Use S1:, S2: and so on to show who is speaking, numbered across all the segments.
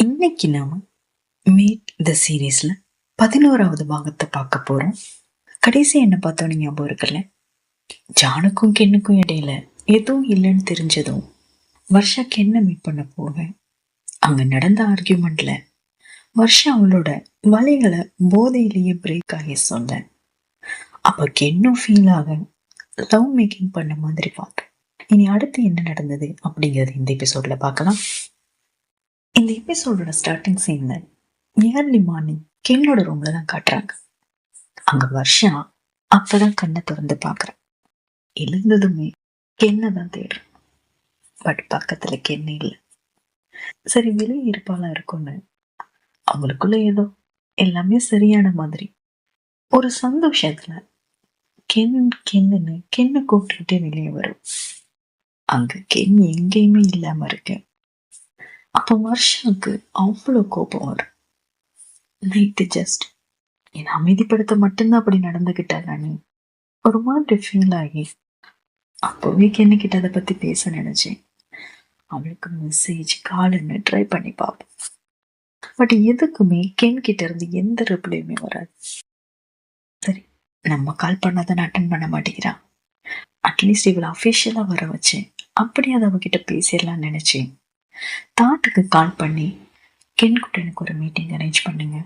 S1: இன்னைக்கு நாம meet the சீரீஸ்ல 11வது பாகத்தை பார்க்க போறோம். கடைசி என்ன பார்த்தோன்னு ஞாபகம் இருக்குல்ல? ஜானுக்கும் கென்னுக்கும் இடையில எதுவும் இல்லைன்னு தெரிஞ்சதும் வர்ஷா கென்னை மீட் பண்ண போவேன். அங்க நடந்த ஆர்கியூமெண்ட்ல வர்ஷா அவளோட வலைகளை போதையிலேயே பிரேக் ஆகி சொன்ன. அப்ப கென்னும் ஃபீல் ஆக லவ் மேக்கிங் பண்ண மாதிரி பார்த்தோம். இனி அடுத்து என்ன நடந்தது அப்படிங்கறது இந்த எபிசோட்ல பார்க்கலாம். இந்த எபிசோடோட ஸ்டார்டிங் சீன்ல ஏர்லி மார்னிங் கென்னோட ரூம்ல தான் காட்டுறாங்க. அங்க வர்ஷா அப்பதான் கண்ணை திறந்து பாக்குறேன். எழுந்ததுமே கென்னை தான் தேடுறேன். பட் பக்கத்துல கென்ன இல்லை. சரி வெளியே இருப்பாளா இருக்கும்னு அவங்களுக்குள்ள ஏதோ எல்லாமே சரியான மாதிரி ஒரு சந்தோஷத்துல கென்னு கூப்பிட்டுக்கிட்டே வெளியே வரும். அங்க கென் எங்கேயுமே இல்லாம இருக்கு. அப்ப வருஷாவுக்கு அவ்வளவு கோபம் வரும். நைட்டு ஜஸ்ட் என்னை அமைதிப்படுத்த மட்டும்தான் அப்படி நடந்துகிட்டாரான்னு ஒரு மாதிரி ஃபீல் ஆகி அப்போவே கென்னுக்கிட்ட அதை பத்தி பேச நினைச்சேன். அவளுக்கு மெசேஜ் கால்னு ட்ரை பண்ணி பார்ப்போம். பட் எதுக்குமே கென் கிட்ட இருந்து எந்த ரிப்ளையுமே வராது. சரி, நம்ம கால் பண்ணாதான் அட்டன் பண்ண மாட்டேங்கிறான். அட்லீஸ்ட் இவளை அஃபிஷியலா வர வச்சேன், அப்படி அதை அவகிட்ட பேசிடலாம்னு நினைச்சேன். தாட்டுக்கு கால் பண்ணி கென் கிட்ட எனக்கு ஒரு மீட்டிங் அரேஞ்ச் பண்ணுங்க,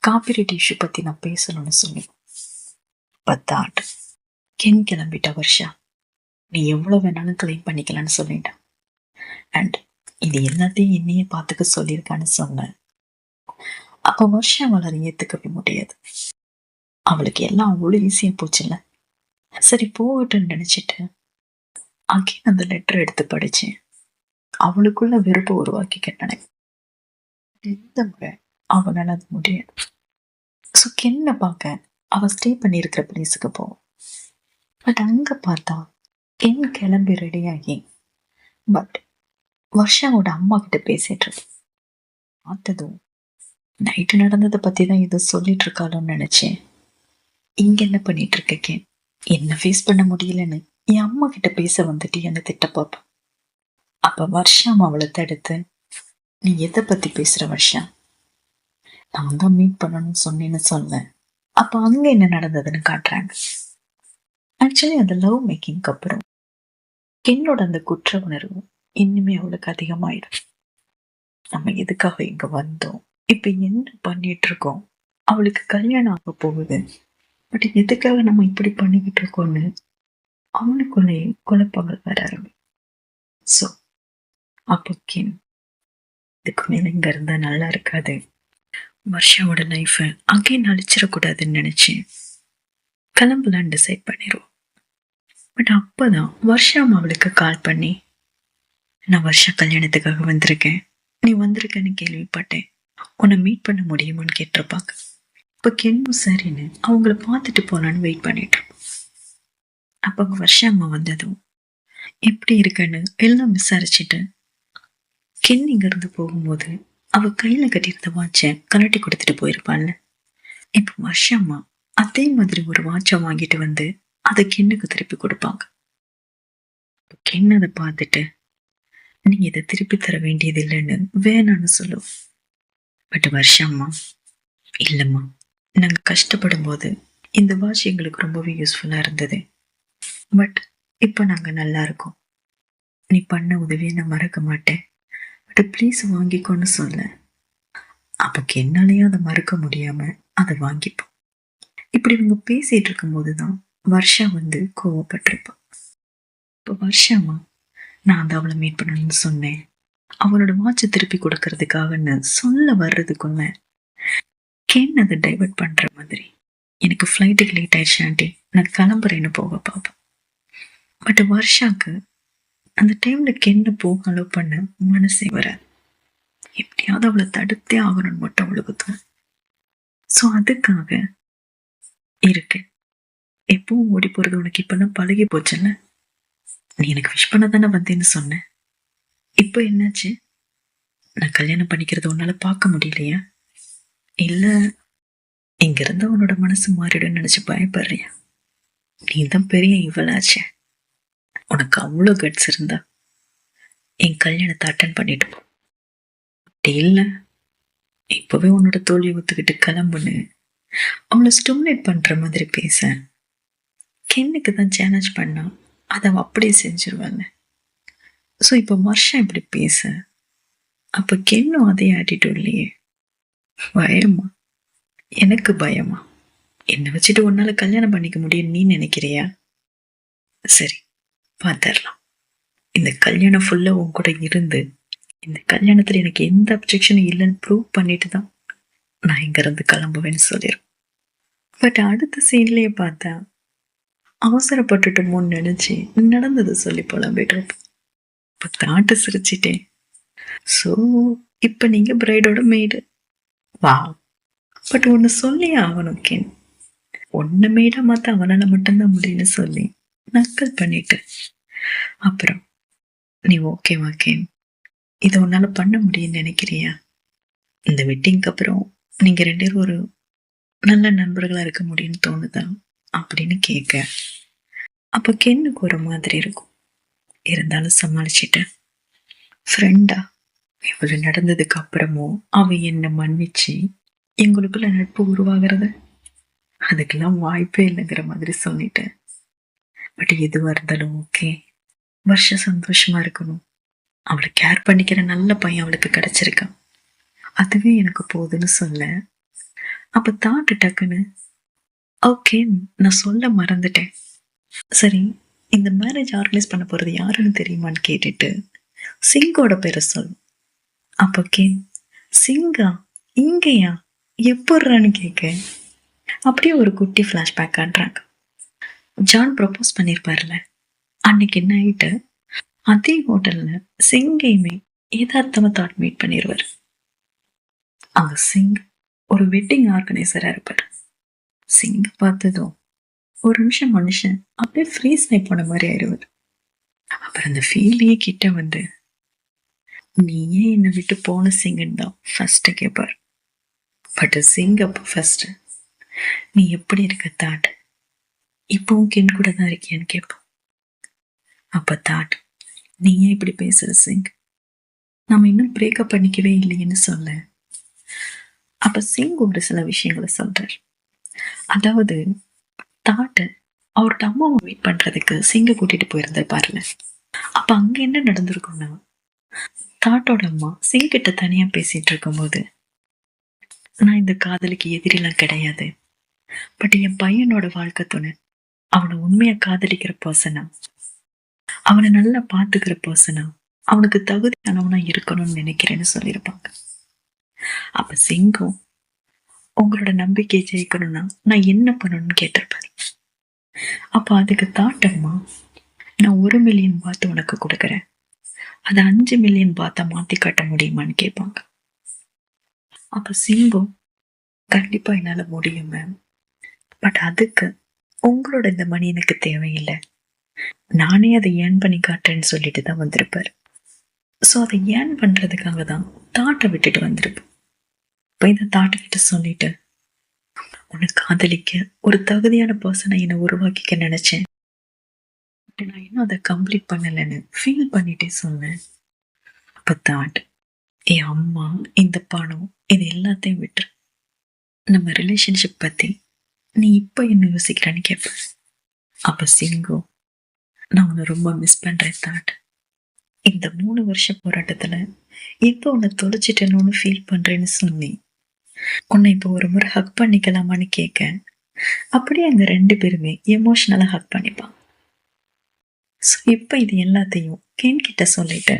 S1: காப்பிரைட் இஷ்யூ பத்தி நான் பேசணும்னு சொல்லி தாட் கென் கிளம்பிட்டா. வர்ஷா நீ எவ்வளவு வேணாலும் கிளைம் பண்ணிக்கலான்னு சொல்லிட்டான். அண்ட் இது எல்லாத்தையும் என்னையே பார்த்துக்க சொல்லியிருக்கான்னு சொன்னேன். அப்ப வர்ஷா அவளை ஏத்துக்கவே முடியாது. அவளுக்கு எல்லாம் அவ்வளவு ஈஸியா போச்சுல்ல. சரி போகட்டும்னு நினைச்சிட்டு அகைன் அந்த லெட்டர் எடுத்து படிச்சேன். அவளுக்குள்ள வெறுப்பை உருவாக்கிக்கிட்டன. எந்த முறை அவனால அது முடியாது. ஸோ கென்னை பார்க்க அவ ஸ்டே பண்ணியிருக்கிற பிளேஸுக்கு போவோம். பட் அங்க பார்த்தா கென் கிளம்பி ரெடியாகி பட் வர்ஷாவோட அம்மா கிட்ட பேசிட்டு இருக்கு. பார்த்ததும் நைட்டு நடந்ததை பத்தி தான் ஏதோ சொல்லிட்டு இருக்காளோன்னு நினைச்சேன். இங்க என்ன பண்ணிட்டு இருக்க கென்? என்ன ஃபேஸ் பண்ண முடியலன்னு என் அம்மா கிட்ட பேச வந்துட்டு என்ன திட்ட பார்ப்பேன். அப்ப வர்ஷா அவளை தடுத்து, நீ எதை பத்தி பேசுற வர்ஷா? நான் தான் மீட் பண்ணணும்னு சொன்னேன்னு சொல்ல. அப்ப அங்க என்ன நடந்ததுன்னு காட்டுறாங்க. ஆக்சுவலி அந்த லவ் மேக்கிங்க்கு அப்புறம் கென்னோட அந்த குற்ற உணர்வு இன்னுமே அவளுக்கு அதிகமாயிடும். நம்ம எதுக்காக இங்க வந்தோம், இப்ப என்ன பண்ணிட்டு இருக்கோம், அவளுக்கு கல்யாணம் ஆக போகுது, பட் எதுக்காக நம்ம இப்படி பண்ணிக்கிட்டு இருக்கோம்னு அவனுக்குள்ளே குழப்பங்கள் வர ஆரம்பி. ஸோ அப்போ கென் இதுக்கு மேல இங்க இருந்தா நல்லா இருக்காது, வர்ஷாவோட லைஃப அகைன் அழிச்சிடக்கூடாதுன்னு நினைச்சேன். கிளம்பலான்னு டிசைட் பண்ணிடுவோம். பட் அப்பதான் வர்ஷா அவளுக்கு கால் பண்ணி, நான் வர்ஷா கல்யாணத்துக்காக வந்திருக்கேன், நீ வந்திருக்கேன்னு கேள்விப்பட்டேன், உன்னை மீட் பண்ண முடியுமான்னு கேட்டிருப்பாங்க. இப்ப கென்னும் சரின்னு அவங்கள பார்த்துட்டு போலான்னு வெயிட் பண்ணிட்டு இருப்போம். அப்ப வர்ஷா அம்மா வந்ததும் எப்படி இருக்குன்னு எல்லாம் விசாரிச்சுட்டு கென் இங்க இருந்து போகும்போது அவ கையில கட்டியிருந்த வாட்சை கலட்டி கொடுத்துட்டு போயிருப்பாள்ல. இப்ப வர்ஷா அம்மா அதே மாதிரி ஒரு வாட்சை வாங்கிட்டு வந்து அதை கென்னுக்கு திருப்பி கொடுப்பாங்க. கென் அதை பார்த்துட்டு, நீ இதை திருப்பி தர வேண்டியது இல்லைன்னு வேணான்னு சொல்லுவோம். பட் வர்ஷா அம்மா, இல்லம்மா, நாங்க கஷ்டப்படும் போது இந்த வாட்ச் எங்களுக்கு ரொம்பவே யூஸ்ஃபுல்லா இருந்தது, பட் இப்ப நாங்க நல்லா இருக்கோம், நீ பண்ண உதவியை நான் மறக்க மாட்டேன், பட் ப்ளீஸ் வாங்கிக்கோன்னு சொல்ல. அப்ப என்னாலையும் அதை மறுக்க முடியாம அதை வாங்கிப்போம். இப்படி இவங்க பேசிட்டு இருக்கும் போதுதான் வர்ஷா வந்து கோவப்பட்டிருப்பான். இப்போ வர்ஷாமா, நான் அந்த அவளை மீட் பண்ணணும்னு சொன்னேன், அவளோட வாட்சை திருப்பி கொடுக்கறதுக்காகன்னு சொல்ல வர்றதுக்குள்ள கென் அதை டைவர்ட் பண்ற மாதிரி, எனக்கு ஃப்ளைட்டுக்கு லேட் ஆயிடுச்சு ஆண்டி, நான் கிளம்புறேன்னு போக பார்ப்பேன். பட் வர்ஷாக்கு அந்த டைம்ல கென்ன போக அலோவ் பண்ண மனசே வராது. எப்படியாவது அவளை தடுத்தே ஆகணும்னு மட்டும் அவளுக்கு தோணும். ஸோ அதுக்காக இருக்கு, எப்பவும் ஓடி போறது உனக்கு இப்பதான் பழகி போச்சுல்ல, நீ எனக்கு விஷ் பண்ண தானே வந்தேன்னு சொன்ன, இப்போ என்னாச்சு, நான் கல்யாணம் பண்ணிக்கிறத உன்னால பார்க்க முடியலையா, இல்ல இங்க இருந்த உன்னோட மனசு மாறிடும் நினைச்சு பயப்படுறியா? நீ தான் பெரிய இவளாச்சே, உனக்கு அவ்வளோ கட்ஸ் இருந்தா என் கல்யாணத்தை அட்டன் பண்ணிட்டு போ. அப்படி இல்லை இப்பவே உன்னோட தோல்வியை ஒத்துக்கிட்டு கிளம்புன்னு அவளை ஸ்டிமுலேட் பண்ற மாதிரி பேச, கென்னுக்கு தான் சேலஞ்ச் பண்ணா அதை அவ அப்படியே செஞ்சிருவாங்க. ஸோ இப்போ வருஷம் இப்படி பேச, அப்ப கென்னும் அதே ஆட்டிடியூட்லயே பயமா? எனக்கு பயமா? என்னை வச்சுட்டு உன்னால கல்யாணம் பண்ணிக்க முடியும் நீ நினைக்கிறியா? சரி, பார்த்துடலாம். இந்த கல்யாணம் ஃபுல்லா உன் கூட இருந்து இந்த கல்யாணத்துல எனக்கு எந்த அப்ஜெக்ஷனும் இல்லைன்னு ப்ரூவ் பண்ணிட்டு தான் நான் இங்க இருந்து கிளம்புவேன்னு சொல்லிடும். பட் அடுத்த சீன்லயே பார்த்தா அவசரப்பட்டுட்டோமோன்னு நினைச்சு நடந்தது சொல்லி புலம்பிட்டு இப்ப தாட்டு சிரிச்சிட்டேன். ஸோ இப்ப நீங்க பிரைடோட மெய்டு. வா, பட் ஒன்னு சொல்லியே ஆகணும் கென். ஒன்னு மெய்டா மாத்த அவனால மட்டும்தான் முடியும்னு சொல்லி நக்கல் பண்ணிட்டு, அப்புறம் நீ ஓகேவா கென், இதை உன்னால பண்ண முடியும்னு நினைக்கிறியா? இந்த வெட்டிங்க்கு அப்புறம் நீங்க 2 பேரும் ஒரு நல்ல நண்பர்களா இருக்க முடியும்னு தோணுதா அப்படின்னு கேட்க, அப்ப கென்னுக்கு ஒரு மாதிரி இருக்கும். இருந்தாலும் சமாளிச்சிட்டேன். ஃப்ரெண்டா இவ்வளவு நடந்ததுக்கு அப்புறமும் அவ என்ன மன்னிச்சு எங்களுக்குள்ள நட்பு உருவாகிறது அதுக்கெல்லாம் வாய்ப்பே இல்லைங்கிற மாதிரி சொல்லிட்டேன். பட் எதுவா இருந்தாலும் ஓகே, வருஷம் சந்தோஷமா இருக்கணும். அவளை கேர் பண்ணிக்கிற நல்ல பையன் அவளுக்கு கிடைச்சிருக்கான், அதுவே எனக்கு போதுன்னு சொல்ல, அப்ப தாட்டு டக்குன்னு ஓகே நான் சொல்ல மறந்துட்டேன். சரி, இந்த மேரேஜ் ஆர்கனைஸ் பண்ண போறது யாருன்னு தெரியுமான்னு கேட்டுட்டு சிங்கோட பேரை சொல்லும். அப்ப கேன் சிங்கா இங்கயா எப்பட்றான்னு கேட்க, அப்படியே ஒரு குட்டி ஃபிளாஷ்பேக் காட்டுறாங்க. ஜான் ப்ரப்போஸ் பண்ணிருப்பாருல அன்னைக்கு நைட்டு அதே ஹோட்டல்ல சிங்கையுமே யதார்த்தமா தாட் மீட் பண்ணிடுவாரு. அங்க சிங் ஒரு வெட்டிங் ஆர்கனைசரா இருப்பாரு. சிங் பார்த்ததும் ஒரு நிமிஷம் மனுஷன் அப்படியே ஃப்ரீஸ் ஆகி போன மாதிரி ஆயிடுவாரு. அப்புறம் அந்த ஃபீல்லையே கிட்ட வந்து நீ ஏன் என்னை விட்டு போன சிங்கன்னு தான் ஃபர்ஸ்ட் கேட்பார். பட் சிங் அப்போ ஃபர்ஸ்ட் நீ எப்படி இருக்க தாட், இப்பவும் கென் கூட தான் இருக்கியான்னு கேட்போம். அப்ப தாட் நீ ஏன் இப்படி பேசுற சிங், நம்ம இன்னும் பிரேக்கப் பண்ணிக்கவே இல்லைன்னு சொல்ல. அப்ப சிங் ஒரு சில விஷயங்களை சொல்றார். அதாவது தாட்டு அவரோட அம்மாவை மீட் பண்றதுக்கு சிங்க கூட்டிட்டு போயிருந்திருப்பாருல. அப்ப அங்க என்ன நடந்திருக்கும்னா, தாட்டோட அம்மா சிங் கிட்ட தனியா பேசிட்டு இருக்கும்போது, நான் இந்த காதலுக்கு எதிரிலாம் கிடையாது, பட் என் பையனோட வாழ்க்கை துணை அவனை உண்மையா காதலிக்கிற பர்சனா, அவனை நல்லா பாத்துக்கிற பர்சனா, அவனுக்கு தகுதியானவனா இருக்கணும்னு நினைக்கிறேன்னு சொல்லியிருப்பாங்க. அப்ப சிங்கும் உங்களோட நம்பிக்கையை ஜெயிக்கணும்னா நான் என்ன பண்ணணும்னு கேட்டிருப்பாரு. அப்ப அதுக்கு தாட்டம்மா நான் 1 மில்லியன் பாத் உனக்கு கொடுக்குறேன், அதை 5 மில்லியன் பாத்தா மாத்தி காட்ட முடியுமான்னு கேட்பாங்க. அப்ப சிங்கும் கண்டிப்பா என்னால முடியும் மேம், பட் அதுக்கு உங்களோட இந்த மணி எனக்கு தேவையில்லை, நானே அதை ஏர்ன் பண்ணி காட்டுறேன்னு சொல்லிட்டு தான் வந்திருப்பாரு. ஸோ அதை ஏர்ன் பண்றதுக்காக தான் தாட்டை விட்டுட்டு வந்திருப்பேன். இப்ப இந்த தாட்டுக்கிட்ட சொல்லிட்டு உன்னை காதலிக்க ஒரு தகுதியான பர்சனை என்னை உருவாக்கிக்க நினைச்சேன், நான் இன்னும் அதை கம்ப்ளீட் பண்ணலைன்னு ஃபீல் பண்ணிட்டே சொன்னேன். அப்ப தாட் என் அம்மா இந்த பணம் இது எல்லாத்தையும் விட்டுரு, நம்ம ரிலேஷன்ஷிப் பத்தி நீ இப்ப என்ன யோசிக்கிறான்னு கேட்ப. அப்ப சிங்கு நான் உன்னை ரொம்ப மிஸ் பண்றேன் தாட், இந்த 3 வருஷ போராட்டத்துல எப்ப உன்னை தொலைச்சிட்டேன்னு ஃபீல் பண்றேன்னு சொன்னேன், உன்னை இப்போ ஒரு முறை ஹக் பண்ணிக்கலாமான்னு கேட்க, அப்படியே அங்க 2 பேருமே எமோஷனலா ஹக் பண்ணிப்பாங்க. ஸோ இப்ப இது எல்லாத்தையும் கென் கிட்ட சொல்லிட்டு